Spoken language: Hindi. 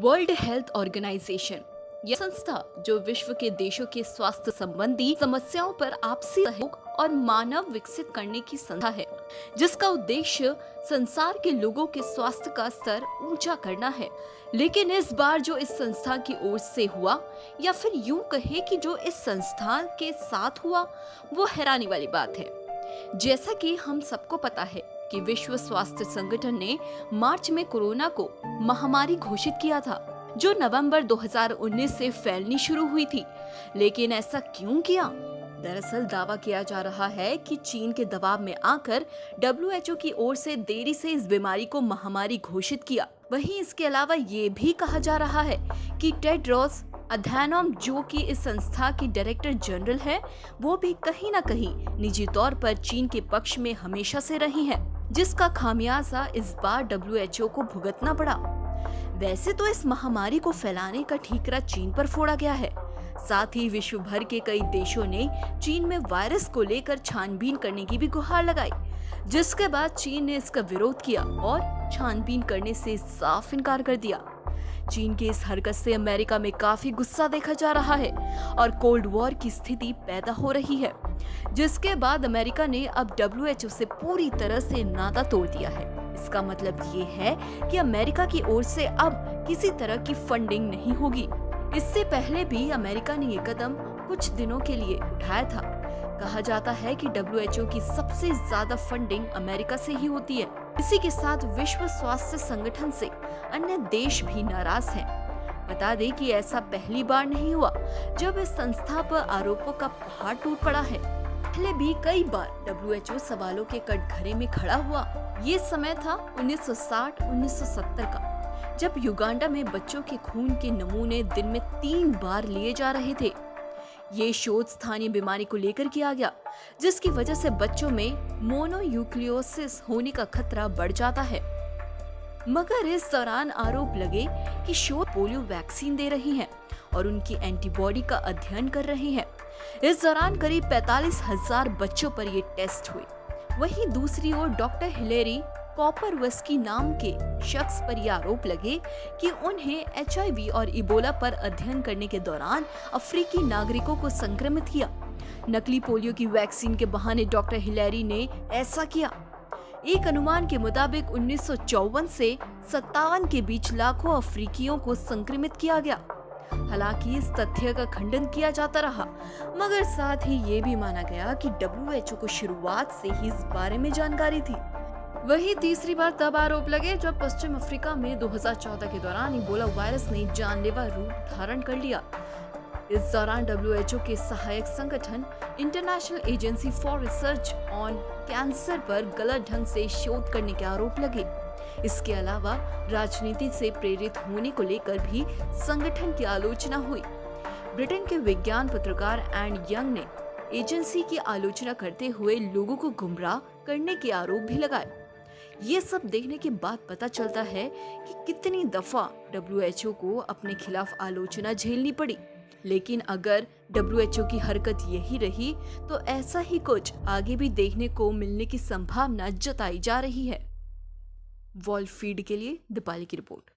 वर्ल्ड हेल्थ ऑर्गेनाइजेशन यह संस्था जो विश्व के देशों के स्वास्थ्य संबंधी समस्याओं पर आपसी सहयोग और मानव विकसित करने की संस्था है, जिसका उद्देश्य संसार के लोगों के स्वास्थ्य का स्तर ऊंचा करना है। लेकिन इस बार जो इस संस्था की ओर से हुआ, या फिर यूं कहे कि जो इस संस्था के साथ हुआ, वो हैरानी वाली बात है। जैसा कि हम सबको पता है कि विश्व स्वास्थ्य संगठन ने मार्च में कोरोना को महामारी घोषित किया था, जो नवंबर 2019 से फैलनी शुरू हुई थी। लेकिन ऐसा क्यों किया? दरअसल दावा किया जा रहा है कि चीन के दबाव में आकर WHO की ओर से देरी से इस बीमारी को महामारी घोषित किया। वहीं इसके अलावा ये भी कहा जा रहा है कि टेड्रोस अधैनोम, जो कि इस संस्था की डायरेक्टर जनरल है, वो भी कहीं न कहीं निजी तौर पर चीन के पक्ष में हमेशा से रही हैं, जिसका खामियाजा इस बार WHO को भुगतना पड़ा। वैसे तो इस महामारी को फैलाने का ठीकरा चीन पर फोड़ा गया है। साथ ही विश्व भर के कई देशों ने चीन में वायरस को लेकर छानबीन करने की भी गुहार लगाई, जिसके बाद चीन ने इसका विरोध किया और छानबीन करने से साफ इनकार कर दिया। चीन की इस हरकत से अमेरिका में काफी गुस्सा देखा जा रहा है और कोल्ड वॉर की स्थिति पैदा हो रही है, जिसके बाद अमेरिका ने अब WHO से पूरी तरह से नाता तोड़ दिया है। इसका मतलब ये है कि अमेरिका की ओर से अब किसी तरह की फंडिंग नहीं होगी। इससे पहले भी अमेरिका ने ये कदम कुछ दिनों के लिए उठाया था। कहा जाता है कि WHO की सबसे ज्यादा फंडिंग अमेरिका से ही होती है। इसी के साथ विश्व स्वास्थ्य संगठन से अन्य देश भी नाराज हैं। बता दें कि ऐसा पहली बार नहीं हुआ जब इस संस्था पर आरोपों का पहाड़ टूट पड़ा है। पहले भी कई बार WHO सवालों के कटघरे में खड़ा हुआ। ये समय था 1960-1970 का, जब युगांडा में बच्चों के खून के नमूने दिन में 3 बार लिए जा रहे थे। ये शोध स्थानीय बीमारी को लेकर किया गया, जिसकी वजह से बच्चों में मोनोन्यूक्लियोसिस होने का खतरा बढ़ जाता है। मगर इस दौरान आरोप लगे कि शोध पोलियो वैक्सीन दे रही हैं और उनकी एंटीबॉडी का अध्ययन कर रहे हैं। इस दौरान करीब 45,000 बच्चों पर ये टेस्ट हुए। वहीं दूसरी ओर डॉक्टर हिलेरी कॉपरवस्की नाम के शख्स पर यह आरोप लगे कि उन्हें HIV और इबोला पर अध्ययन करने के दौरान अफ्रीकी नागरिकों को संक्रमित किया। नकली पोलियो की वैक्सीन के बहाने डॉक्टर हिलेरी ने ऐसा किया। एक अनुमान के मुताबिक 1954 से 57 के बीच लाखों अफ्रीकियों को संक्रमित किया गया। हालांकि इस तथ्य का खंडन किया जाता रहा, मगर साथ ही ये भी माना गया कि WHO को शुरुआत से ही इस बारे में जानकारी थी। वही तीसरी बार तब आरोप लगे जब पश्चिम अफ्रीका में 2014 के दौरान इबोला वायरस ने जानलेवा रूप धारण कर लिया। इस दौरान WHO के सहायक संगठन international agency for research on cancer पर गलत ढंग से शोध करने के आरोप लगे। इसके अलावा राजनीति से प्रेरित होने को लेकर भी संगठन की आलोचना हुई। ब्रिटेन के विज्ञान पत्रकार एंड यंग ने एजेंसी की आलोचना करते हुए लोगों को गुमराह करने के आरोप भी लगाए। ये सब देखने के बाद पता चलता है कि कितनी दफा WHO को अपने खिलाफ आलोचना झेलनी पड़ी। लेकिन अगर WHO की हरकत यही रही तो ऐसा ही कुछ आगे भी देखने को मिलने की संभावना जताई जा रही है। वर्ल्ड फीड के लिए दीपाली की रिपोर्ट।